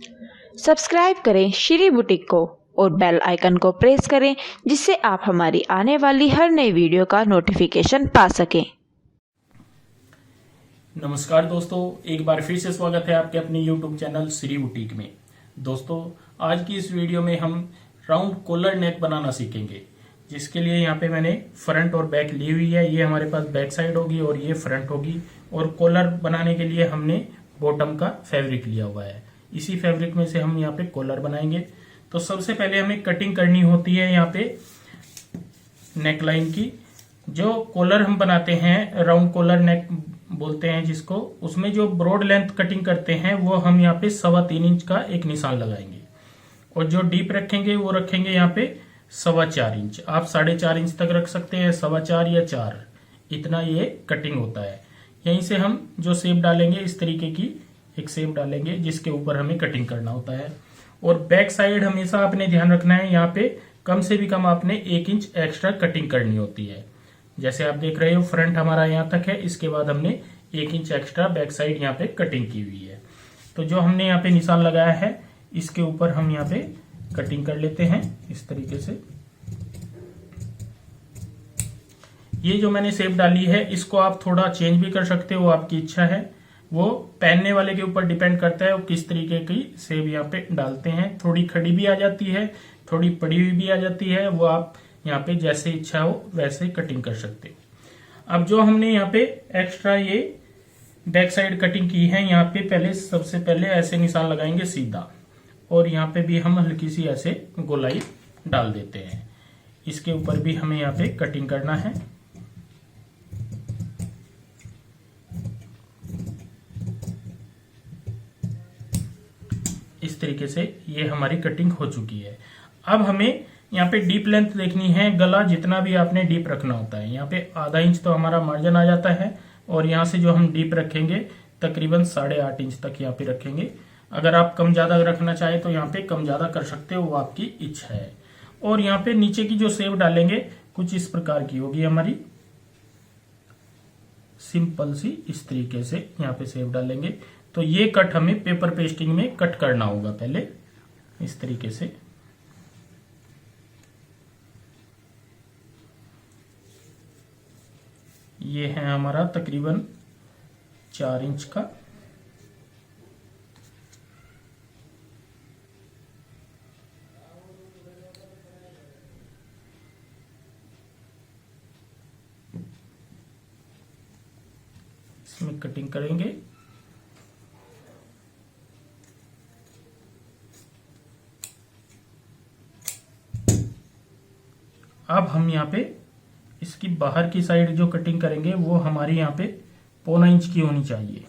Subscribe करें Shri boutique को और बेल आइकन को प्रेस करें जिससे आप हमारी आने वाली हर नई वीडियो का नोटिफिकेशन पा सकें। नमस्कार दोस्तों, एक बार फिर से स्वागत है आपके अपने YouTube चैनल श्री बुटीक में। दोस्तों, आज की इस वीडियो में हम राउंड कॉलर नेक बनाना सीखेंगे, जिसके लिए यहाँ पे मैंने फ्रंट और बैक ली हुई है। ये हमारे पास बैक साइड होगी और ये फ्रंट होगी। और कॉलर बनाने के लिए हमने बॉटम का फैब्रिक लिया हुआ है। इसी फैब्रिक में से हम यहाँ पे कॉलर बनाएंगे। तो सबसे पहले हमें कटिंग करनी होती है यहाँ पे नेकलाइन की। जो कॉलर हम बनाते हैं, राउंड कॉलर नेक बोलते हैं जिसको, उसमें जो ब्रॉड लेंथ कटिंग करते हैं वो हम यहाँ पे 3.25 इंच का एक निशान लगाएंगे। और जो डीप रखेंगे वो रखेंगे यहाँ पे 4.25 इंच। आप 4.5 इंच तक रख सकते हैं, 4.25 या 4, इतना ये कटिंग होता है। यहीं से हम जो शेप डालेंगे, इस तरीके की एक शेप डालेंगे जिसके ऊपर हमें कटिंग करना होता है। और बैक साइड हमेशा आपने ध्यान रखना है, यहाँ पे कम से भी कम आपने 1 इंच एक्स्ट्रा कटिंग करनी होती है। जैसे आप देख रहे हो, फ्रंट हमारा यहाँ तक है, इसके बाद हमने 1 इंच एक्स्ट्रा बैक साइड यहाँ पे कटिंग की हुई है। तो जो हमने यहाँ पे निशान लगाया है, इसके ऊपर हम यहाँ पे कटिंग कर लेते हैं इस तरीके से। ये जो मैंने शेप डाली है, इसको आप थोड़ा चेंज भी कर सकते हो, आपकी इच्छा है। वो पहनने वाले के ऊपर डिपेंड करता है वो किस तरीके की शेप यहाँ पे डालते हैं। थोड़ी खड़ी भी आ जाती है, थोड़ी पड़ी हुई भी आ जाती है, वो आप यहाँ पे जैसे इच्छा हो वैसे कटिंग कर सकते हो। अब जो हमने यहाँ पे एक्स्ट्रा ये बैक साइड कटिंग की है, यहाँ पे सबसे पहले ऐसे निशान लगाएंगे सीधा, और यहाँ पे भी हम हल्की सी ऐसे गोलाई डाल देते हैं। इसके ऊपर भी हमें यहाँ पे कटिंग करना है। इस तरीके से ये हमारी कटिंग हो चुकी है। अब हमें यहाँ पे डीप लेंथ देखनी है। गला जितना भी आपने डीप रखना होता है, यहाँ पे ½ इंच तो हमारा मार्जिन आ जाता है। और यहाँ से जो हम डीप रखेंगे तकरीबन 8.5 इंच तक यहाँ पे रखेंगे। अगर आप कम ज्यादा रखना चाहे तो यहाँ पे कम ज्यादा कर सकते हो, वो आपकी इच्छा है। और यहाँ पे नीचे की जो शेप डालेंगे कुछ इस प्रकार की होगी हमारी, सिंपल सी इस तरीके से यहाँ पे शेप डालेंगे। तो ये कट हमें पेपर पेस्टिंग में कट करना होगा पहले इस तरीके से। ये है हमारा तकरीबन 4 इंच का। इसमें कटिंग करेंगे। अब हम यहाँ पे इसकी बाहर की साइड जो कटिंग करेंगे वो हमारी यहाँ पे 1.25 इंच की होनी चाहिए,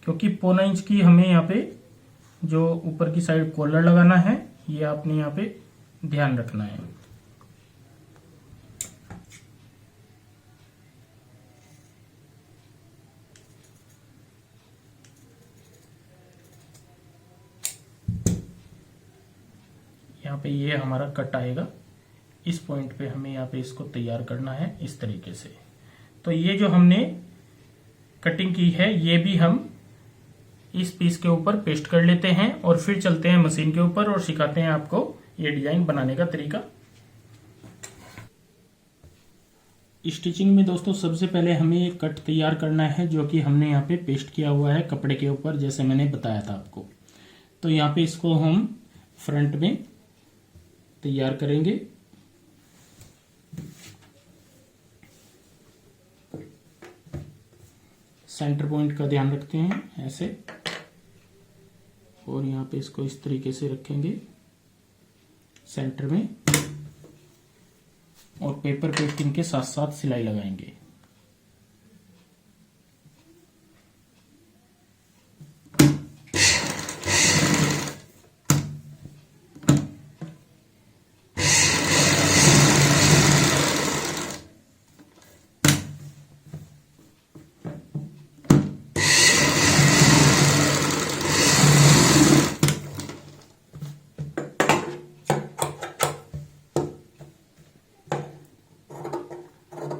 क्योंकि 1.25 इंच की हमें यहाँ पे जो ऊपर की साइड कॉलर लगाना है, ये आपने यहाँ पे ध्यान रखना है। यहाँ पे ये हमारा कट आएगा। इस पॉइंट पे हमें यहाँ पे इसको तैयार करना है इस तरीके से। तो ये जो हमने कटिंग की है, ये भी हम इस पीस के ऊपर पेस्ट कर लेते हैं और फिर चलते हैं मशीन के ऊपर और सिखाते हैं आपको ये डिजाइन बनाने का तरीका। स्टिचिंग में दोस्तों सबसे पहले हमें एक कट तैयार करना है, जो कि हमने यहाँ पे पेस्ट किया हुआ है कपड़े के ऊपर, जैसे मैंने बताया था आपको। तो यहाँ पे इसको हम फ्रंट में तैयार करेंगे। सेंटर पॉइंट का ध्यान रखते हैं ऐसे, और यहाँ पे इसको इस तरीके से रखेंगे सेंटर में, और पेपर पेस्टिंग के साथ साथ सिलाई लगाएंगे।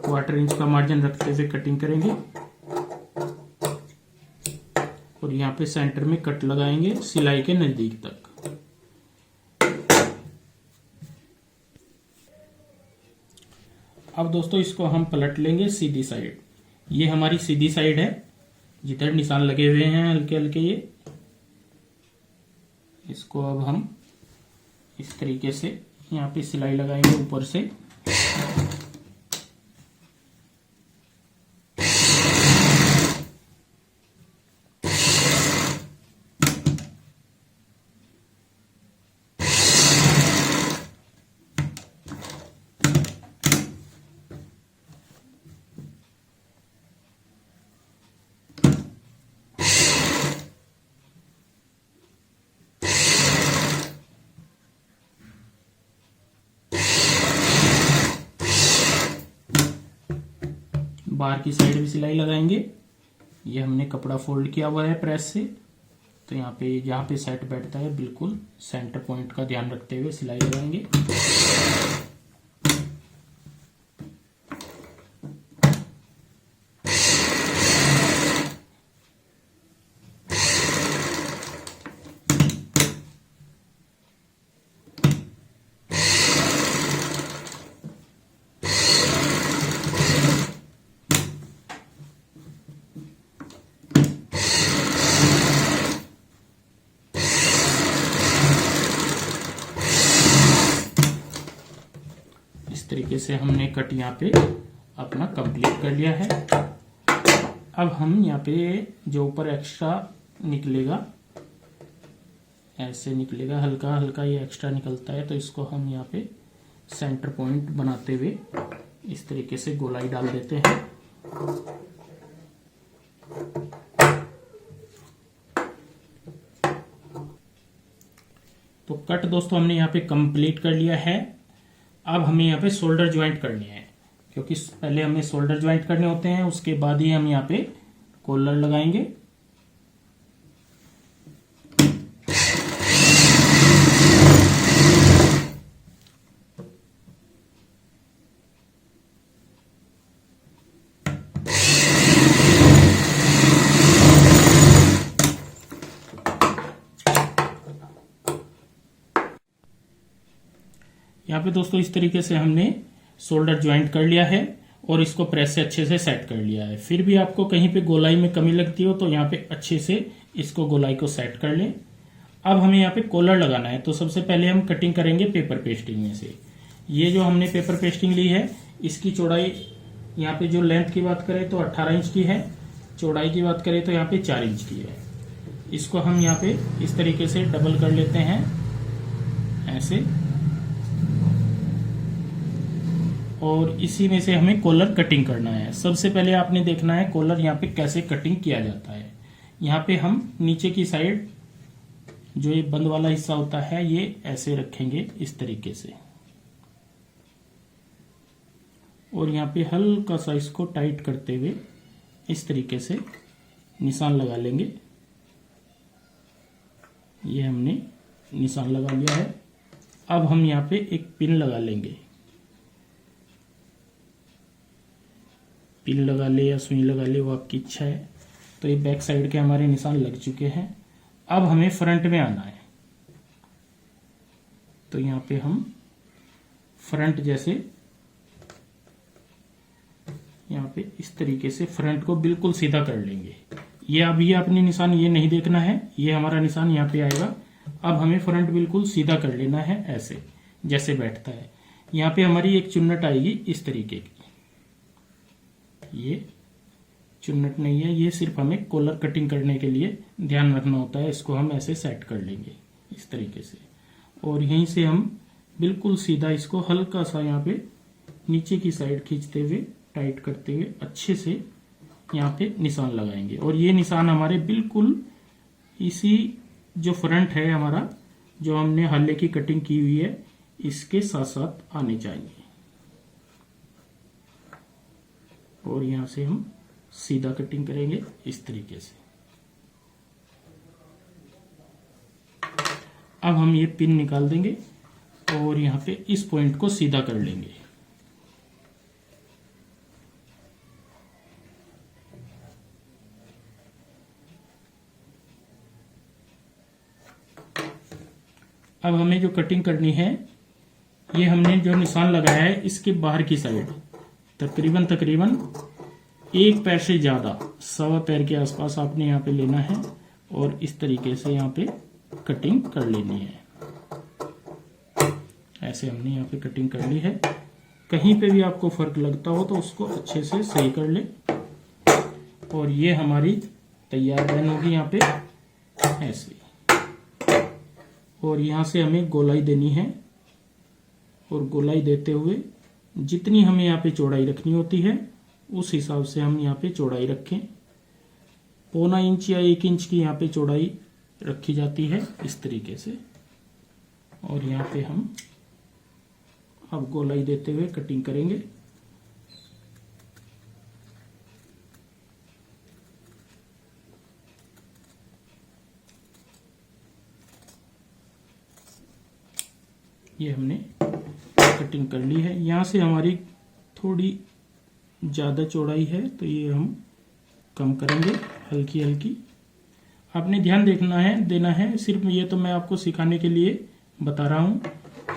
क्वार्टर इंच का मार्जिन रखते हुए कटिंग करेंगे। और यहाँ पे सेंटर में कट लगाएंगे सिलाई के नजदीक तक। अब दोस्तों इसको हम पलट लेंगे सीधी साइड। ये हमारी सीधी साइड है, जिधर निशान लगे हुए हैं हल्के हल्के ये। इसको अब हम इस तरीके से यहाँ पे सिलाई लगाएंगे ऊपर से। बाहर की साइड भी सिलाई लगाएंगे। ये हमने कपड़ा फोल्ड किया हुआ है प्रेस से, तो यहाँ पे जहाँ पे सेट बैठता है बिल्कुल सेंटर पॉइंट का ध्यान रखते हुए सिलाई लगाएंगे। इस तरीके से हमने कट यहाँ पे अपना कंप्लीट कर लिया है। अब हम यहाँ पे जो ऊपर एक्स्ट्रा निकलेगा, ऐसे निकलेगा, हल्का हल्का ये एक्स्ट्रा निकलता है, तो इसको हम यहाँ पे सेंटर पॉइंट बनाते हुए इस तरीके से गोलाई डाल देते हैं। तो कट दोस्तों हमने यहाँ पे कंप्लीट कर लिया है। अब हमें यहाँ पे शोल्डर ज्वाइंट करने हैं, क्योंकि पहले हमें शोल्डर ज्वाइंट करने होते हैं, उसके बाद ही हम यहाँ पे कॉलर लगाएंगे। यहाँ पे दोस्तों इस तरीके से हमने शोल्डर ज्वाइंट कर लिया है और इसको प्रेस से अच्छे से सेट कर लिया है। फिर भी आपको कहीं पे गोलाई में कमी लगती हो तो यहाँ पे अच्छे से इसको गोलाई को सेट कर लें। अब हमें यहाँ पे कॉलर लगाना है, तो सबसे पहले हम कटिंग करेंगे पेपर पेस्टिंग में से। ये जो हमने पेपर पेस्टिंग ली है, इसकी चौड़ाई यहाँ पे जो लेंथ की बात करें तो 18 इंच की है, चौड़ाई की बात करें तो यहाँ पे 4 इंच की है। इसको हम यहाँ पे इस तरीके से डबल कर लेते हैं ऐसे, और इसी में से हमें कॉलर कटिंग करना है। सबसे पहले आपने देखना है कॉलर यहाँ पे कैसे कटिंग किया जाता है। यहाँ पे हम नीचे की साइड जो ये बंद वाला हिस्सा होता है ये ऐसे रखेंगे इस तरीके से, और यहाँ पे हल्का सा इसको टाइट करते हुए इस तरीके से निशान लगा लेंगे। ये हमने निशान लगा लिया है। अब हम यहाँ पे एक पिन लगा लेंगे, पिन लगा ले या सुई लगा ले, वो आपकी इच्छा है। तो ये बैक साइड के हमारे निशान लग चुके हैं। अब हमें फ्रंट में आना है, तो यहाँ पे हम फ्रंट जैसे यहाँ पे इस तरीके से फ्रंट को बिल्कुल सीधा कर लेंगे। ये अब ये अपनी निशान ये नहीं देखना है, ये हमारा निशान यहाँ पे आएगा। अब हमें फ्रंट बिल्कुल सीधा कर लेना है ऐसे जैसे बैठता है। यहाँ पे हमारी एक चुन्नट आएगी इस तरीके की, ये चुन्नट नहीं है, ये सिर्फ हमें कॉलर कटिंग करने के लिए ध्यान रखना होता है। इसको हम ऐसे सेट कर लेंगे इस तरीके से, और यहीं से हम बिल्कुल सीधा इसको हल्का सा यहाँ पे नीचे की साइड खींचते हुए टाइट करते हुए अच्छे से यहाँ पे निशान लगाएंगे। और ये निशान हमारे बिल्कुल इसी जो फ्रंट है हमारा, जो हमने हल्ले की कटिंग की हुई है, इसके साथ साथ आने चाहिए। और यहाँ से हम सीधा कटिंग करेंगे इस तरीके से। अब हम ये पिन निकाल देंगे और यहाँ पे इस पॉइंट को सीधा कर लेंगे। अब हमें जो कटिंग करनी है, ये हमने जो निशान लगाया है इसके बाहर की साइड तकरीबन 1 पैर से ज़्यादा, 1.25 पैर के आसपास आपने यहाँ पे लेना है और इस तरीके से यहाँ पे कटिंग कर लेनी है। ऐसे हमने यहाँ पे कटिंग कर ली है। कहीं पे भी आपको फर्क लगता हो तो उसको अच्छे से सही कर ले। और ये हमारी तैयार बन होगी यहाँ पे ऐसे। और यहाँ से हमें गोलाई देनी है और गोलाई देते हुए जितनी हमें यहाँ पे चौड़ाई रखनी होती है उस हिसाब से हम यहाँ पे चौड़ाई रखें। 0.25 इंच या 1 इंच की यहाँ पे चौड़ाई रखी जाती है इस तरीके से। और यहाँ पे हम अब गोलाई देते हुए कटिंग करेंगे। ये हमने कटिंग कर ली है। यहाँ से हमारी थोड़ी ज़्यादा चौड़ाई है तो ये हम कम करेंगे हल्की हल्की। आपने ध्यान देना है। सिर्फ ये तो मैं आपको सिखाने के लिए बता रहा हूँ,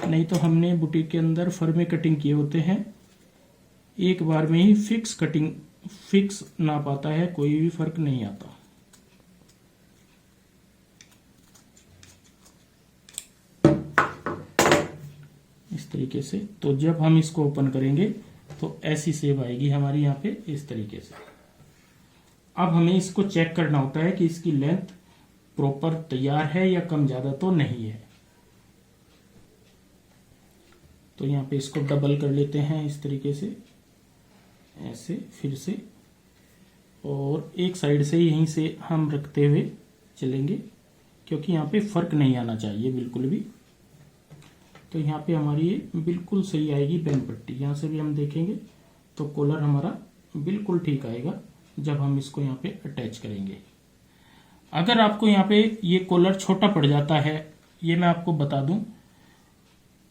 नहीं तो हमने बुटीक के अंदर फर में कटिंग किए होते हैं। एक बार में ही फिक्स नाप आता है, कोई भी फर्क नहीं आता। इस तरीके से। तो जब हम इसको ओपन करेंगे तो ऐसी शेप आएगी हमारी यहाँ पे इस तरीके से। अब हमें इसको चेक करना होता है कि इसकी लेंथ प्रॉपर तैयार है या कम ज्यादा तो नहीं है। तो यहाँ पे इसको डबल कर लेते हैं इस तरीके से, ऐसे फिर से। और एक साइड से यहीं से हम रखते हुए चलेंगे क्योंकि यहाँ पे फर्क नहीं आना चाहिए बिल्कुल भी। तो यहाँ पे हमारी ये बिल्कुल सही आएगी बैन पट्टी। यहाँ से भी हम देखेंगे तो कॉलर हमारा बिल्कुल ठीक आएगा जब हम इसको यहाँ पे अटैच करेंगे। अगर आपको यहाँ पे ये कॉलर छोटा पड़ जाता है, ये मैं आपको बता दूं,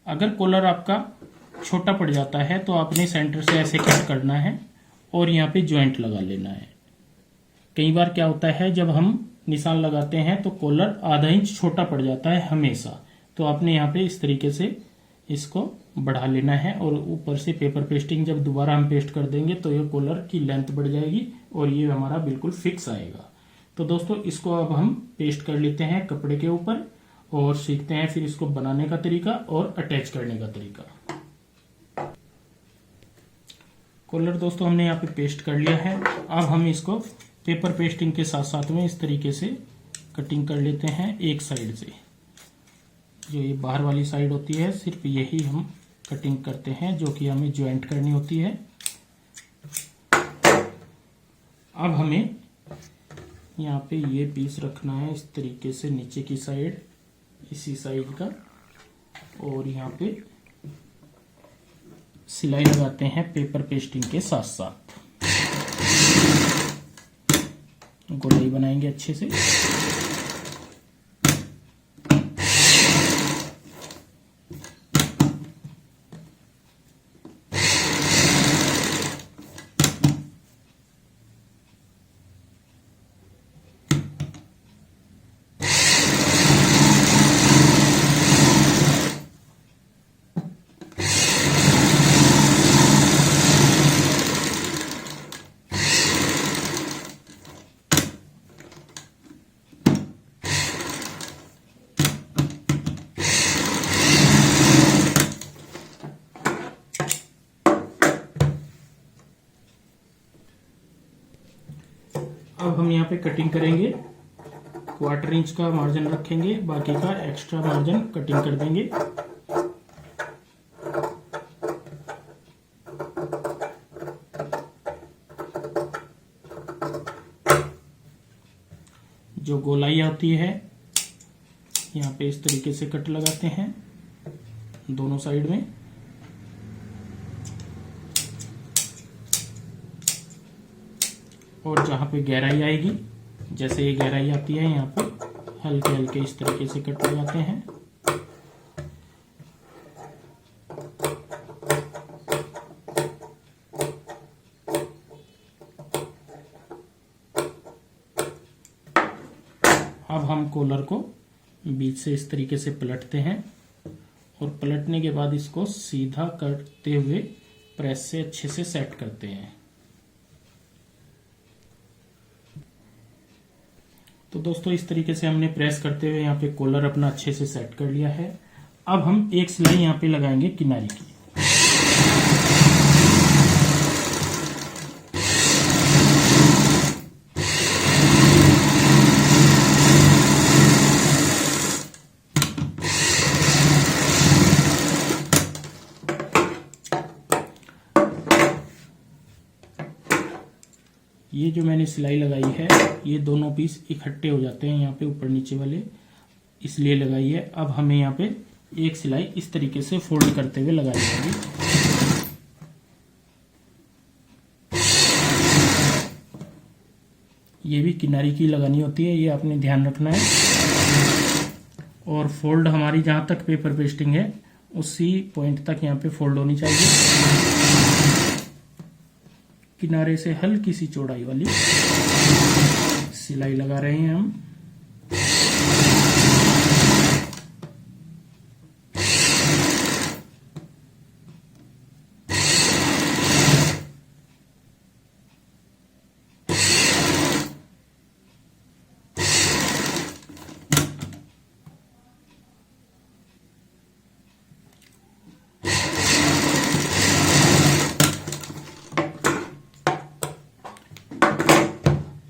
अगर कॉलर आपका छोटा पड़ जाता है तो आपने सेंटर से ऐसे कट करना है और यहाँ पे ज्वाइंट लगा लेना है। कई बार क्या होता है जब हम निशान लगाते हैं तो कॉलर आधा इंच छोटा पड़ जाता है हमेशा। तो आपने यहाँ पे इस तरीके से इसको बढ़ा लेना है और ऊपर से पेपर पेस्टिंग जब दोबारा हम पेस्ट कर देंगे तो ये कॉलर की लेंथ बढ़ जाएगी और ये हमारा बिल्कुल फिक्स आएगा। तो दोस्तों इसको अब हम पेस्ट कर लेते हैं कपड़े के ऊपर और सीखते हैं फिर इसको बनाने का तरीका और अटैच करने का तरीका। कॉलर दोस्तों हमने यहाँ पे पेस्ट कर लिया है। अब हम इसको पेपर पेस्टिंग के साथ साथ में इस तरीके से कटिंग कर लेते हैं एक साइड से। जो ये बाहर वाली साइड होती है सिर्फ यही हम कटिंग करते हैं जो कि हमें ज्वाइंट करनी होती है। अब हमें यहाँ पे ये पीस रखना है इस तरीके से नीचे की साइड, इसी साइड का। और यहाँ पे सिलाई लगाते हैं पेपर पेस्टिंग के साथ साथ। गोलाई बनाएंगे अच्छे से। अब हम यहाँ पे कटिंग करेंगे, 1/4 इंच का मार्जिन रखेंगे, बाकी का एक्स्ट्रा मार्जिन कटिंग कर देंगे। जो गोलाई आती है यहाँ पे इस तरीके से कट लगाते हैं दोनों साइड में। और जहाँ पे गहराई आएगी, जैसे ये गहराई आती है यहाँ पे हल्के हल्के इस तरीके से कट लगाते हैं। अब हम कॉलर को बीच से इस तरीके से पलटते हैं और पलटने के बाद इसको सीधा करते हुए प्रेस से अच्छे से सेट करते हैं। तो दोस्तों इस तरीके से हमने प्रेस करते हुए यहाँ पे कॉलर अपना अच्छे से सेट कर लिया है। अब हम एक सिलाई यहाँ पे लगाएंगे किनारी की। ये जो मैंने सिलाई लगाई है ये दोनों पीस इकट्ठे हो जाते हैं यहाँ पे ऊपर नीचे वाले, इसलिए लगाई है। अब हमें यहाँ पे एक सिलाई इस तरीके से फोल्ड करते हुए लगाई जाएगी। ये भी किनारी की लगानी होती है, ये आपने ध्यान रखना है। और फोल्ड हमारी जहां तक पेपर पेस्टिंग है उसी पॉइंट तक यहाँ पे फोल्ड होनी चाहिए। किनारे से हल्की सी चौड़ाई वाली सिलाई लगा रहे हैं हम।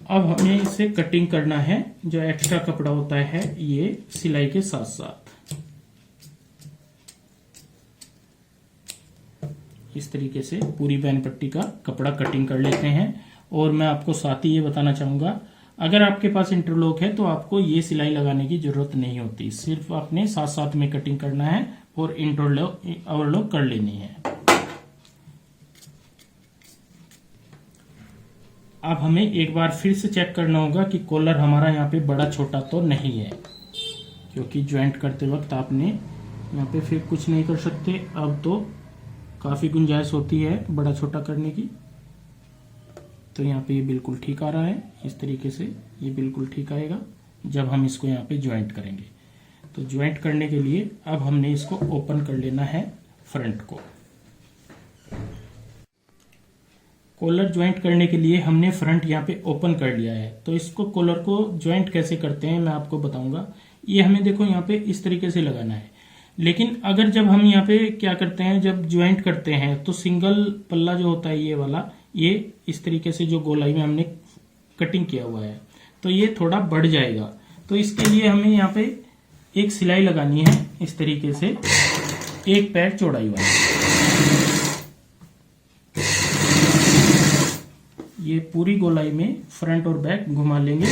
अब हमें इसे कटिंग करना है, जो एक्स्ट्रा कपड़ा होता है ये सिलाई के साथ साथ इस तरीके से पूरी बैन पट्टी का कपड़ा कटिंग कर लेते हैं। और मैं आपको साथ ही ये बताना चाहूंगा, अगर आपके पास इंटरलॉक है तो आपको ये सिलाई लगाने की जरूरत नहीं होती, सिर्फ आपने साथ साथ में कटिंग करना है और इंटरलॉक ओवरलॉक कर लेनी है। अब हमें एक बार फिर से चेक करना होगा कि कॉलर हमारा यहाँ पे बड़ा छोटा तो नहीं है, क्योंकि ज्वाइंट करते वक्त आपने यहाँ पे फिर कुछ नहीं कर सकते। अब तो काफ़ी गुंजाइश होती है बड़ा छोटा करने की। तो यहाँ पे ये बिल्कुल ठीक आ रहा है, इस तरीके से ये बिल्कुल ठीक आएगा जब हम इसको यहाँ पे ज्वाइंट करेंगे। तो ज्वाइंट करने के लिए अब हमने इसको ओपन कर लेना है फ्रंट को। कॉलर ज्वाइंट करने के लिए हमने फ्रंट यहाँ पे ओपन कर लिया है। तो इसको कॉलर को ज्वाइंट कैसे करते हैं मैं आपको बताऊंगा। ये हमें देखो यहाँ पे इस तरीके से लगाना है, लेकिन अगर जब हम यहाँ पे क्या करते हैं, जब ज्वाइंट करते हैं तो सिंगल पल्ला जो होता है ये वाला, ये इस तरीके से जो गोलाई में हमने कटिंग किया हुआ है तो ये थोड़ा बढ़ जाएगा। तो इसके लिए हमें यहाँ पे एक सिलाई लगानी है इस तरीके से, एक पैर चौड़ाई वाली। ये पूरी गोलाई में फ्रंट और बैक घुमा लेंगे,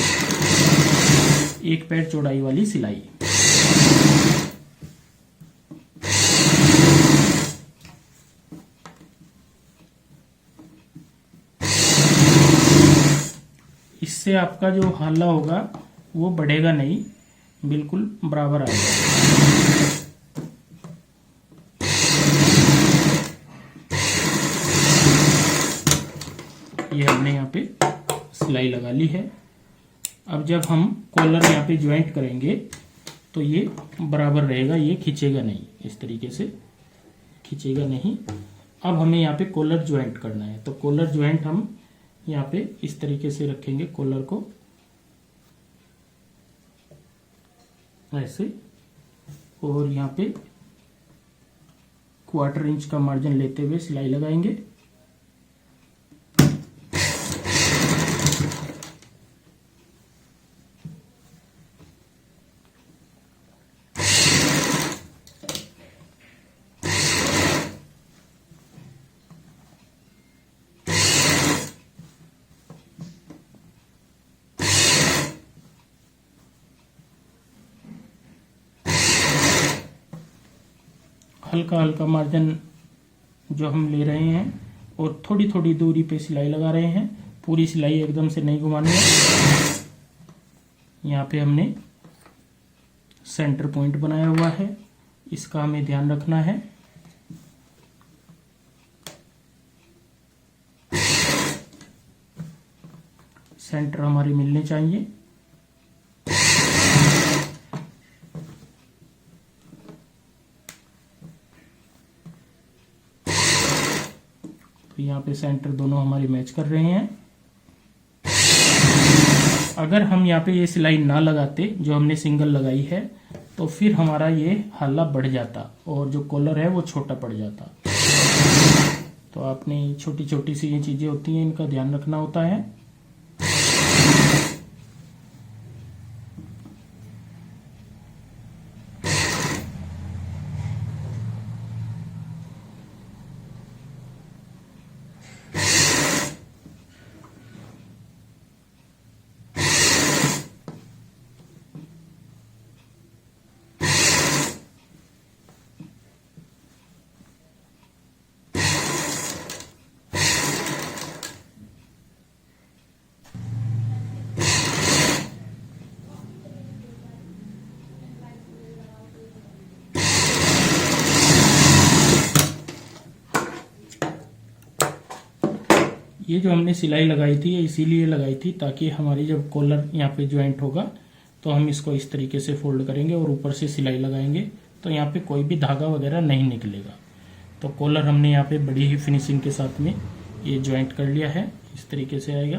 एक पैर चौड़ाई वाली सिलाई। इससे आपका जो हल्ला होगा वो बढ़ेगा नहीं, बिल्कुल बराबर आएगा। ये हमने यहाँ पे सिलाई लगा ली है। अब जब हम कॉलर यहाँ पे ज्वाइंट करेंगे तो ये बराबर रहेगा, ये खींचेगा नहीं, इस तरीके से खींचेगा नहीं। अब हमें यहाँ पे कॉलर ज्वाइंट करना है। तो कॉलर ज्वाइंट हम यहाँ पे इस तरीके से रखेंगे कॉलर को, ऐसे, और यहाँ पे 1/4 इंच का मार्जिन लेते हुए सिलाई लगाएंगे। हल्का हल्का मार्जिन जो हम ले रहे हैं और थोड़ी थोड़ी दूरी पे सिलाई लगा रहे हैं, पूरी सिलाई एकदम से नहीं घुमानी है। यहाँ पे हमने सेंटर पॉइंट बनाया हुआ है, इसका हमें ध्यान रखना है। सेंटर हमारे मिलने चाहिए। तो यहाँ पे सेंटर दोनों हमारी मैच कर रहे हैं। अगर हम यहाँ पे ये सिलाई ना लगाते, जो हमने सिंगल लगाई है, तो फिर हमारा ये हल्ला बढ़ जाता और जो कॉलर है वो छोटा पड़ जाता। तो आपने छोटी छोटी सी ये चीजें होती हैं, इनका ध्यान रखना होता है। ये जो हमने सिलाई लगाई थी, ये इसीलिए लगाई थी ताकि हमारी जब कॉलर यहाँ पे ज्वाइंट होगा तो हम इसको इस तरीके से फोल्ड करेंगे और ऊपर से सिलाई लगाएंगे तो यहाँ पे कोई भी धागा वगैरह नहीं निकलेगा। तो कॉलर हमने यहाँ पे बड़ी ही फिनिशिंग के साथ में ये ज्वाइंट कर लिया है, इस तरीके से आएगा।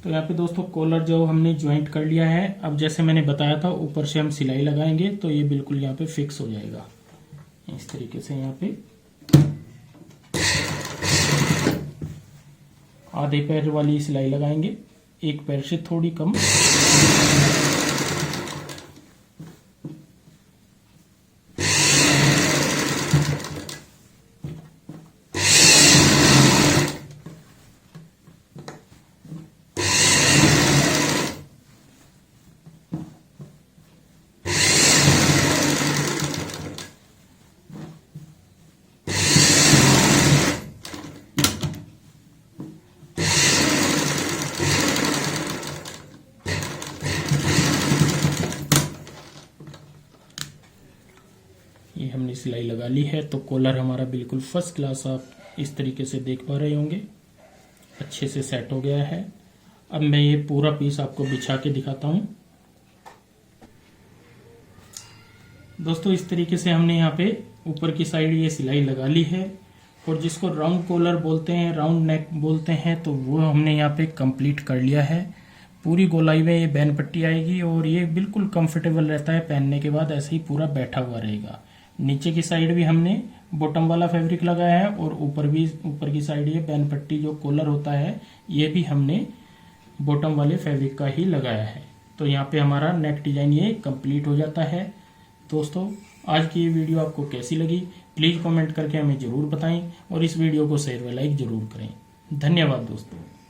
तो यहाँ पे दोस्तों कॉलर जो हमने ज्वाइंट कर लिया है, अब जैसे मैंने बताया था ऊपर से हम सिलाई लगाएंगे तो ये बिल्कुल यहाँ पे फिक्स हो जाएगा इस तरीके से। यहाँ पे आधे पैर वाली सिलाई लगाएंगे, एक पैर से थोड़ी कम। ये हमने सिलाई लगा ली है तो कॉलर हमारा बिल्कुल फर्स्ट क्लास आप इस तरीके से देख पा रहे होंगे, अच्छे से सेट हो गया है। अब मैं ये पूरा पीस आपको बिछा के दिखाता हूँ। दोस्तों इस तरीके से हमने यहाँ पे ऊपर की साइड ये सिलाई लगा ली है और जिसको राउंड कॉलर बोलते हैं, राउंड नेक बोलते हैं, तो वो हमने यहाँ पे कंप्लीट कर लिया है। पूरी गोलाई में ये बैन पट्टी आएगी और ये बिल्कुल कंफर्टेबल रहता है पहनने के बाद, ऐसे ही पूरा बैठा हुआ रहेगा। नीचे की साइड भी हमने बॉटम वाला फैब्रिक लगाया है और ऊपर की साइड ये बैन पट्टी जो कॉलर होता है ये भी हमने बॉटम वाले फैब्रिक का ही लगाया है। तो यहाँ पे हमारा नेक डिजाइन ये कंप्लीट हो जाता है। दोस्तों आज की ये वीडियो आपको कैसी लगी प्लीज़ कमेंट करके हमें ज़रूर बताएं और इस वीडियो को शेयर व लाइक ज़रूर करें। धन्यवाद दोस्तों।